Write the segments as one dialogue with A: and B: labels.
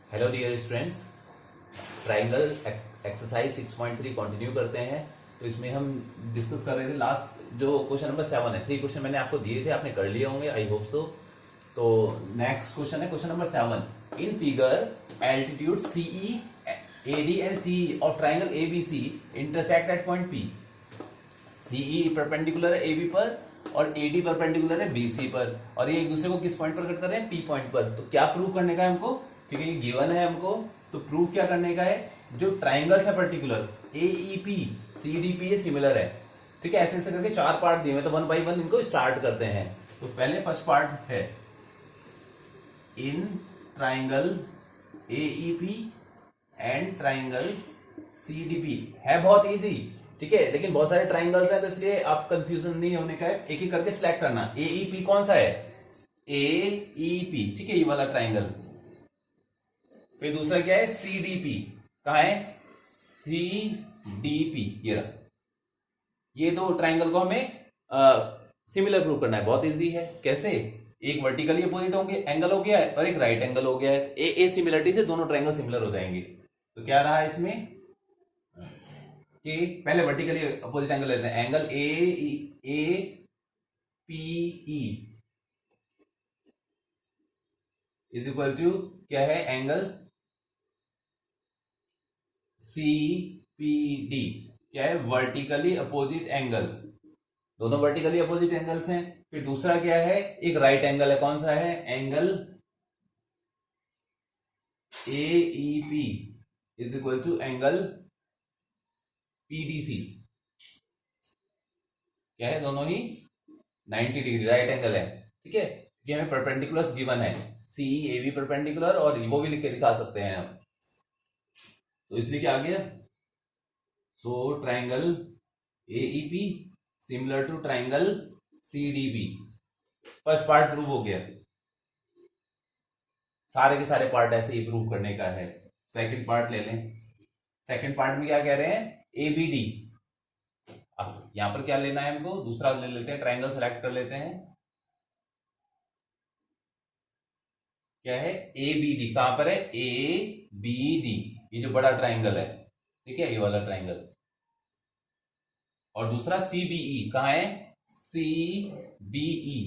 A: Hello dear students, triangle exercise 6.3 continue करते हैं। तो इसमें हम डिस्कस कर रहे थे लास्ट जो क्वेश्चन नंबर 7 है। 3 क्वेश्चन मैंने आपको दिए थे, आपने कर लिए होंगे, आई होप सो। तो नेक्स्ट क्वेश्चन है question number 7। In figure altitude CE AD and CE of triangle ABC intersect at point P. CE perpendicular है एबी पर और एडी परपेंडिकुलर है बीसी पर, और ये एक दूसरे को किस पॉइंट पर कट कर रहे हैं? पी पॉइंट पर। तो क्या प्रूव करने का है हमको? ठीक है, ये गिवन है हमको, तो प्रूव क्या करने का है? जो ट्राइंगल्स है पर्टिकुलर एईपी सीडीपी ये सिमिलर है। ठीक है, ऐसे ऐसे करके 4 पार्ट दिए हुए, तो 1 बाई 1 इनको स्टार्ट करते हैं। तो पहले फर्स्ट पार्ट है in triangle AEP and triangle CDP. है बहुत इजी, ठीक है, लेकिन बहुत सारे ट्राइंगल्स हैं तो इसलिए आप कंफ्यूजन नहीं होने का है, एक एक करके सिलेक्ट करना। एईपी कौन सा है? एईपी, ठीक है, ये वाला ट्राइंगल। फिर दूसरा क्या है? सीडीपी। कहा है? सीडीपी, ये रहा। ये दो ट्राइंगल को हमें सिमिलर प्रूव करना है। बहुत इजी है। कैसे? एक वर्टिकली अपोजिट होंगे एंगल हो गया है और एक राइट एंगल हो गया है। ए सिमिलरिटी से दोनों ट्राइंगल सिमिलर हो जाएंगे। तो क्या रहा इसमें कि पहले वर्टिकली अपोजिट एंगल लेते हैं। Angle A P E is equal to क्या है? Angle C P D. क्या है? Vertically opposite angles. दोनों वर्टिकली अपोजिट एंगल्स हैं। फिर दूसरा क्या है? एक राइट एंगल है। कौन सा है? Angle A E P is equal to angle PDC. क्या है? दोनों ही 90 डिग्री राइट एंगल है। ठीक है, ये हमें परपेंडिकुलर्स गिवन है, सीई ए बी परपेंडिकुलर, और वो भी लिख के दिखा सकते हैं हम। तो इसलिए क्या आ गया? So triangle AEP similar to triangle CDB. First part prove हो गया। सारे के सारे पार्ट ऐसे ही प्रूव करने का है। सेकंड पार्ट ले लें। सेकंड पार्ट में क्या कह रहे हैं? एबीडी। अब यहां पर क्या लेना है हमको? दूसरा ले लेते हैं, ट्राइंगल सेलेक्ट कर लेते हैं। क्या है? A B D. कहां पर है? ए बी डी, ये जो बड़ा ट्राइंगल है, ठीक है, ये वाला ट्राइंगल। और दूसरा सी बीई। कहां है? सी बीई,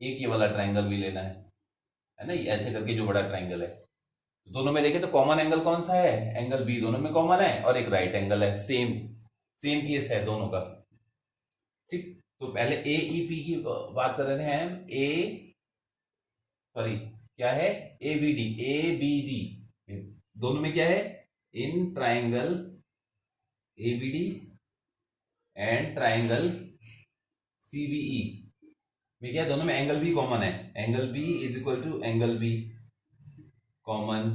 A: एक ये वाला ट्राइंगल भी लेना है ना, ऐसे करके जो बड़ा ट्राइंगल है। तो दोनों में देखें तो कॉमन एंगल कौन सा है? Angle B. दोनों में कॉमन है, और एक राइट एंगल है। सेम सेम केस है दोनों का। ठीक, तो पहले ए ई पी की बात कर रहे हैं हम। ए सॉरी, क्या है? A B D. A B D दोनों में क्या है? In triangle A B D and triangle CBE में क्या है? दोनों में एंगल बी कॉमन है। Angle B is equal to angle B common.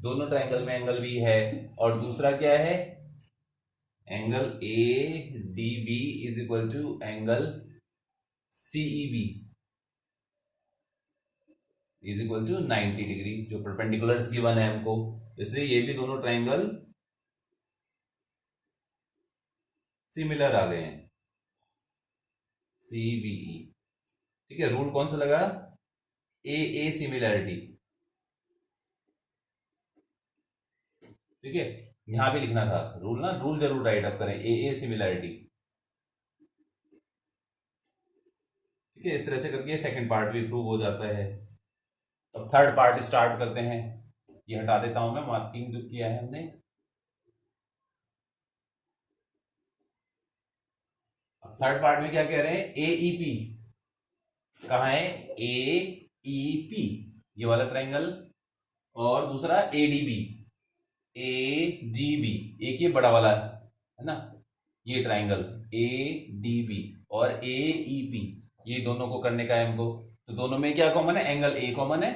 A: दोनों ट्राइंगल में एंगल बी है। और दूसरा क्या है? Angle A D B is equal to angle CE B is equal to 90 degree, जो परपेंडिकुलर्स गिवन है हमको। इसलिए ये भी दोनों ट्राइंगल सिमिलर आ गए हैं, सीबीई। ठीक है, रूल कौन सा लगा? ए सिमिलरिटी। ठीक है, यहां भी लिखना था रूल ना, रूल जरूर राइट अप करें। ए सिमिलरिटी। ठीक है, इस तरह से करके सेकंड पार्ट भी प्रूव हो जाता है। अब थर्ड पार्ट स्टार्ट करते हैं। ये हटा देता हूं मैं, मार्किंग जो किया है हमने। अब थर्ड पार्ट में क्या कह रहे हैं? एईपी। कहां है? एईपी, ये वाला ट्राइंगल। और दूसरा एडीबी। एडीबी, एक ये बड़ा वाला है ना, ये ट्राइंगल एडीबी और एईपी, ये दोनों को करने का है हमको। तो दोनों में क्या कॉमन है? एंगल ए कॉमन है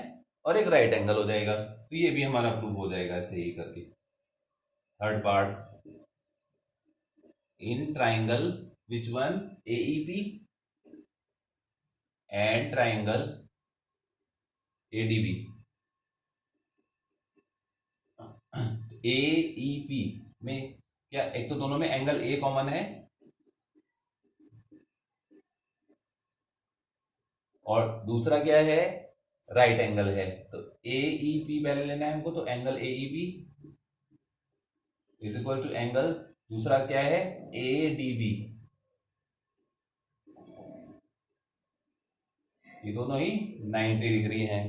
A: और एक राइट एंगल हो जाएगा। तो ये भी हमारा प्रूव हो जाएगा ऐसे ही करके। Third part in triangle which one? AEP and triangle ADB. AEP में क्या? एक तो दोनों में एंगल ए कॉमन है, और दूसरा क्या है? राइट एंगल है। तो AEP पहले लेना है हमको, तो angle AEP is equal to angle, दूसरा क्या है ADB, ये दोनों ही 90 डिग्री हैं।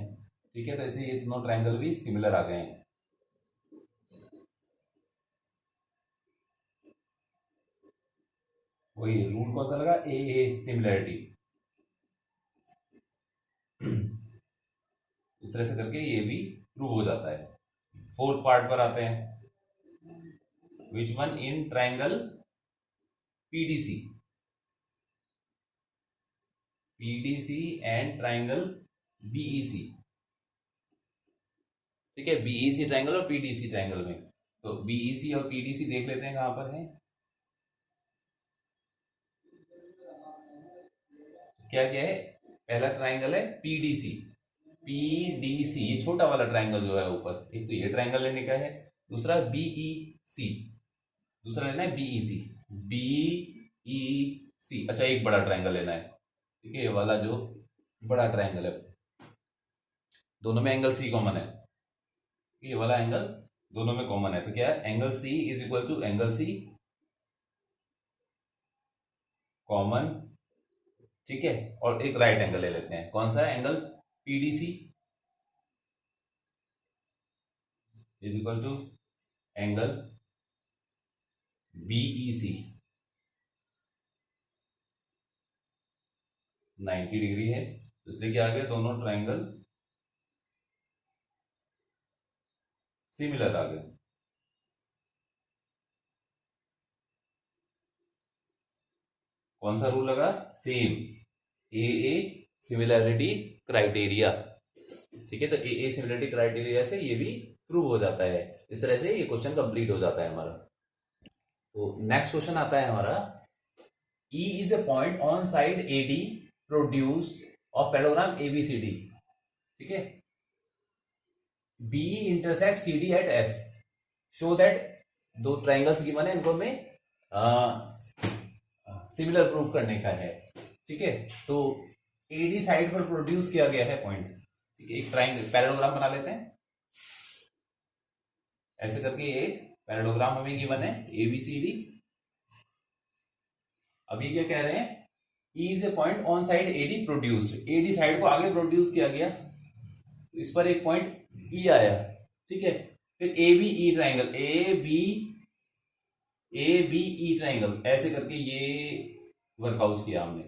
A: ठीक है, तो इसलिए ये दोनों ट्रायंगल भी सिमिलर आ गए हैं। वही रूट कौन सा लगा, ए सिमिलरिटी। इस तरह से करके ये भी प्रूव हो जाता है। फोर्थ पार्ट पर आते हैं, which one in triangle PDC, PDC and triangle BEC। ठीक है, BEC ट्रायंगल और PDC ट्रायंगल में, तो BEC और PDC देख लेते हैं कहां पर है। क्या क्या है, पहला ट्रायंगल है PDC, ये छोटा वाला ट्रायंगल जो है ऊपर, एक तो ये ट्रायंगल लेने का है, दूसरा BEC, दूसरा लेना है BEC। अच्छा, एक बड़ा ट्रायंगल लेना है। ठीक है, ये वाला जो बड़ा ट्रायंगल है, दोनों में एंगल C कॉमन है, ये वाला एंगल दोनों में कॉमन है, तो क्या है angle C is equal to angle C common. ठीक है, और एक राइट एंगल ले लेते हैं, कौन सा angle PDC is equal to angle BEC 90 degree है, तो इसलिए क्या आ गया, दोनों ट्रायंगल सिमिलर आ गए। कौन सा रूल लगा, सेम AA सिमिलरिटी क्राइटेरिया। ठीक है, तो AA सिमिलरिटी क्राइटेरिया से ये भी प्रूव हो जाता है। इस तरह से ये क्वेश्चन कंप्लीट हो जाता है हमारा। तो नेक्स्ट क्वेश्चन आता है हमारा, E is a point on side AD produce of parallelogram ABCD। ठीक है, B intersect CD at F, show that, दो ट्रायंगल्स गिवन है, इनको हमें सिमिलर प्रूफ करने का है। ठीक है, तो AD साइड पर प्रोड्यूस किया गया है पॉइंट। ठीक है, एक ट्रायंगल पैरेललोग्राम बना लेते हैं, ऐसे करके एक पैरेललोग्राम हमें गिवन है ABCD। अब ये क्या कह रहे हैं, E is a point on side AD produced, AD side को आगे प्रोड्यूस किया गया, तो इस पर एक पॉइंट E आया। ठीक है, फिर ABE ट्रायंगल, ABE ट्रायंगल, ऐसे करके ये वर्कआउट किया हमने।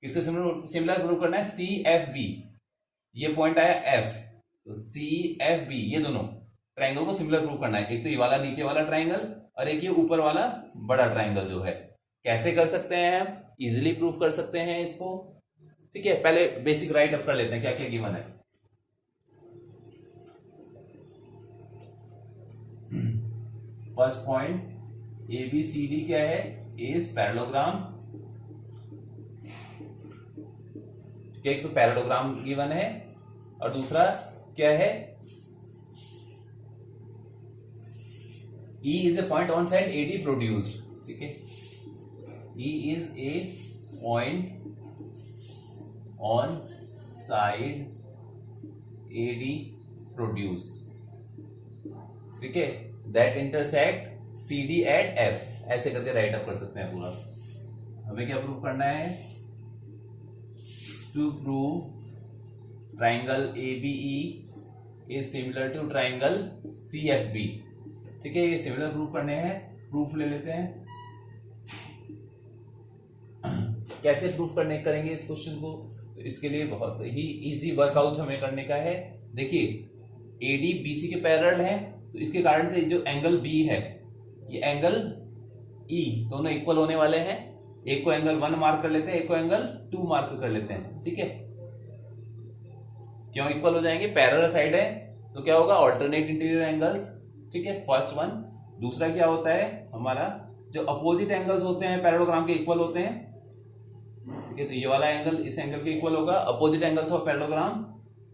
A: किससे सिमिलर प्रूव करना है, CFB, ये पॉइंट आया F, तो CFB, ये दोनों ट्रायंगल को सिमिलर प्रूव करना है। एक तो ये वाला नीचे वाला ट्रायंगल और एक ये ऊपर वाला बड़ा ट्रायंगल जो है। कैसे कर सकते हैं हम, इजिली प्रूव कर सकते हैं इसको। ठीक है, पहले बेसिक राइट अप कर लेते हैं, क्या क्या गिवन है। फर्स्ट पॉइंट ABCD क्या है, इज पैरेललोग्राम। ठीक है, एक तो पैरेललोग्राम गिवन है और दूसरा क्या है, E is a point on side AD produced। ठीक है, E is a point on side AD produced। ठीक है, that intersect CD at F, ऐसे करके राइट अप कर सकते हैं पूरा। हमें क्या प्रूव करना है, to prove triangle ABE is similar to triangle CFB। ठीक है, ये सिमिलर प्रूफ करने हैं, प्रूफ ले लेते हैं। कैसे प्रूफ करेंगे इस क्वेश्चन को, तो इसके लिए बहुत ही इजी वर्कआउट हमें करने का है। देखिए, AD BC के पैरेलल है, तो इसके कारण से जो एंगल B है, ये एंगल E, दोनों इक्वल होने वाले हैं। एक को एंगल 1 मार्क कर लेते हैं, एक को एंगल 2 मार्क कर लेते हैं। ठीक है, क्यों इक्वल हो जाएंगे, पैरेलल साइड है, तो क्या होगा, ऑल्टरनेट इंटीरियर एंगल्स। ठीक है, फर्स्ट वन। दूसरा क्या होता है हमारा, जो अपोजिट एंगल्स होते हैं पैरेललोग्राम के इक्वल होते हैं। ठीक है, तो ये वाला एंगल इस एंगल के इक्वल होगा, अपोजिट एंगल्स ऑफ पैरेललोग्राम,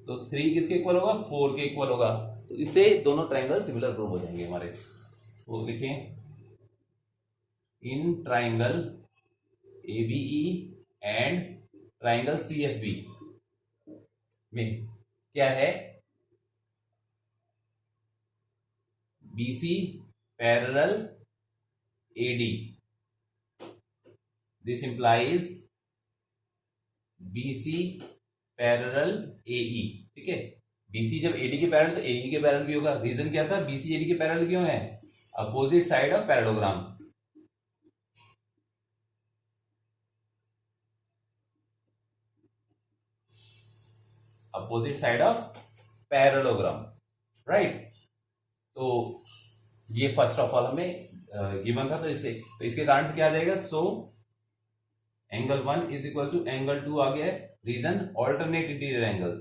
A: तो 3 किसके इक्वल होगा, 4 के इक्वल होगा। तो इससे दोनों ट्रायंगल सिमिलर प्रूव हो जाएंगे हमारे। तो देखिए, in triangle ABE and triangle CFB में क्या है, BC parallel AD. This implies BC parallel AE. ठीक है, BC जब AD के पैरेलल तो AE के पैरेलल भी होगा. रीजन क्या था, BC AD के पैरेलल क्यों है? Opposite side of parallelogram. Opposite side of parallelogram, right. तो ये फर्स्ट ऑफ ऑल हमें गिवन था, तो इसके कारण से क्या आ जाएगा? So angle 1 is equal to angle 2 आ गया है. Reason alternate interior angles,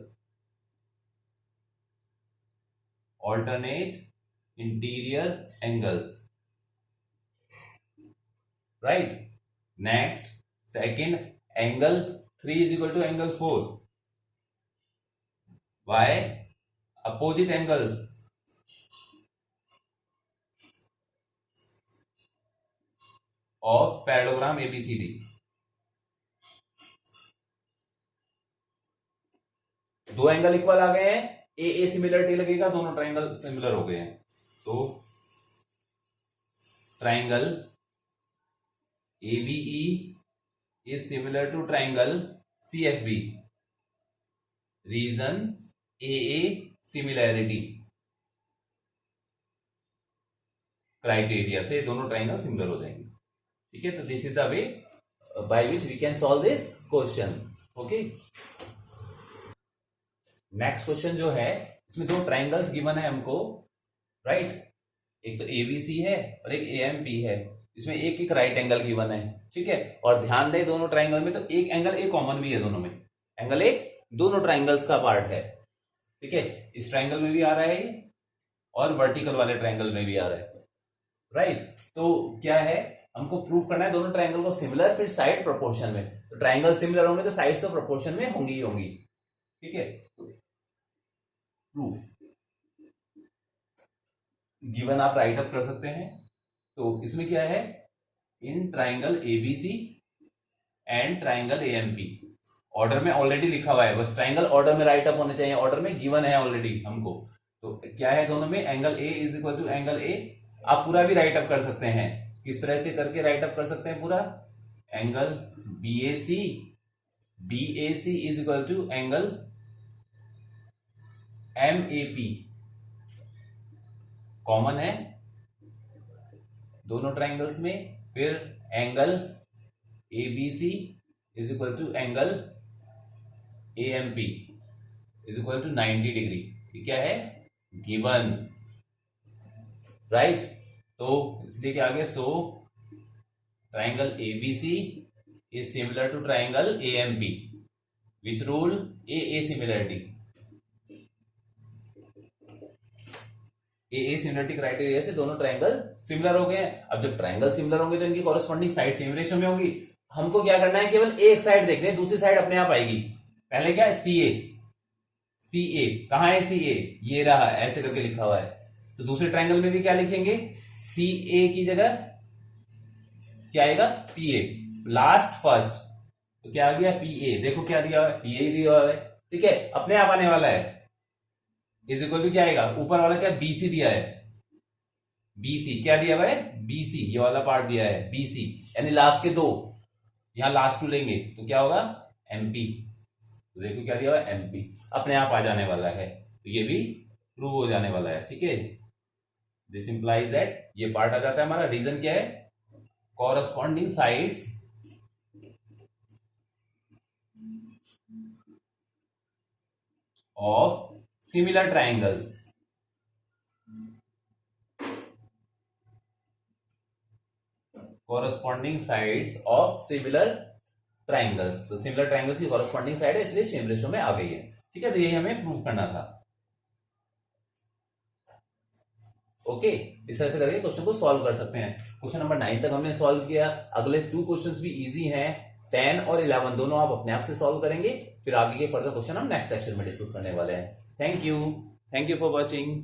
A: alternate interior angles, right. Next second, angle 3 is equal to angle 4. Why? Opposite angles of parallelogram ABCD. दो एंगल इक्वल आ गए हैं, ए सिमिलरिटी लगेगा, दोनों ट्राइंगल सिमिलर हो गए हैं. तो triangle ABE is similar to triangle CFB. Reason AA similarity criteria से दोनों ट्राइंगल सिमिलर हो जाएंगे. ठीक है, तो this is the way by which we can solve this question. Okay, next question जो है, इसमें दो ट्राइंगल्स गिवन है हमको, राइट. एक तो ABC है और एक AMP है. इसमें एक एक राइट एंगल गिवन है. ठीक है, और ध्यान दें दोनों ट्राइंगल में तो एक एंगल ए कॉमन भी है. दोनों में एंगल ए दोनों ट्राइंगल्स का पार्ट है. ठीक है, इस ट्राइंगल में भी आ रहा है और वर्टिकल वाले ट्राइंगल में भी आ रहा है, राइट. तो क्या है, हमको प्रूफ करना है दोनों ट्राइंगल को सिमिलर, फिर साइड प्रोपोर्शन में. तो ट्राइंगल सिमिलर होंगे तो साइड्स तो प्रोपोर्शन में होंगी ही होंगी. ठीक है, प्रूफ गिवन आप राइट अप कर सकते हैं. तो इसमें क्या है, in triangle ABC and triangle AMP, order में ऑलरेडी लिखा हुआ है, बस ट्राइंगल ऑर्डर में राइट अप होने चाहिए. ऑर्डर में गिवन है ऑलरेडी हमको. तो क्या है, दोनों में angle A is equal to angle A. आप पूरा भी राइट अप कर सकते हैं. किस तरह से करके राइट अप कर सकते हैं पूरा? Angle BAC is equal to angle MAP. Common है दोनों ट्राइंगल्स में. फिर angle ABC is equal to angle AMP is equal to 90 degree. ये क्या है, गिवन, राइट. तो इसलिए क्या आ गया, so triangle ABC is similar to triangle AMP. Which rule? AA similarity. AA similarity criteria से दोनों ट्राइंगल सिमिलर हो गए हैं. अब जब ट्राइंगल सिमिलर होंगे तो इनकी कॉरेस्पॉन्डिंग साइड सेम रेशियो में होगी. हमको क्या करना है, केवल एक साइड देखनी है, दूसरी साइड अपने आप आएगी. पहले क्या है, CA कहां है? CA ये रहा, ऐसे करके लिखा हुआ है. तो दूसरे ट्राइंगल में भी क्या लिखेंगे, CA की जगह क्या आएगा, PA. लास्ट फर्स्ट, तो क्या आ गया, PA. देखो क्या दिया हुआ है, PA दिया हुआ है. ठीक है, अपने आप आने वाला है. इज इक्वल टू क्या आएगा, ऊपर वाला क्या, BC दिया है. BC क्या दिया हुआ है, BC, ये वाला पार्ट दिया है BC, यानी लास्ट के दो. यहां लास्ट टू लेंगे तो क्या होगा, MP. तो देखो क्या दिया हुआ है, MP. अपने आप आ जाने वाला है. तो ये भी प्रूव हो जाने वाला है. ठीक है, दिस इंप्लाइज दैट ये पार्ट आ जाता है हमारा. रीजन क्या है, corresponding sides of similar triangles. Corresponding sides of similar triangles. तो सिमिलर ट्राइंगल्स की कॉरस्पॉन्डिंग साइड है, इसलिए सेम रेशियो में आ गई है. ठीक है, तो यही हमें प्रूव करना था. ओके, इस तरह से करके क्वेश्चन को सॉल्व कर सकते हैं. क्वेश्चन नंबर 9 तक हमने सॉल्व किया. अगले 2 क्वेश्चंस भी इजी हैं. 10 और 11 दोनों आप अपने आप से सॉल्व करेंगे. फिर आगे के फर्दर क्वेश्चन हम नेक्स्ट लेक्चर में डिस्कस करने वाले हैं. Thank you for watching.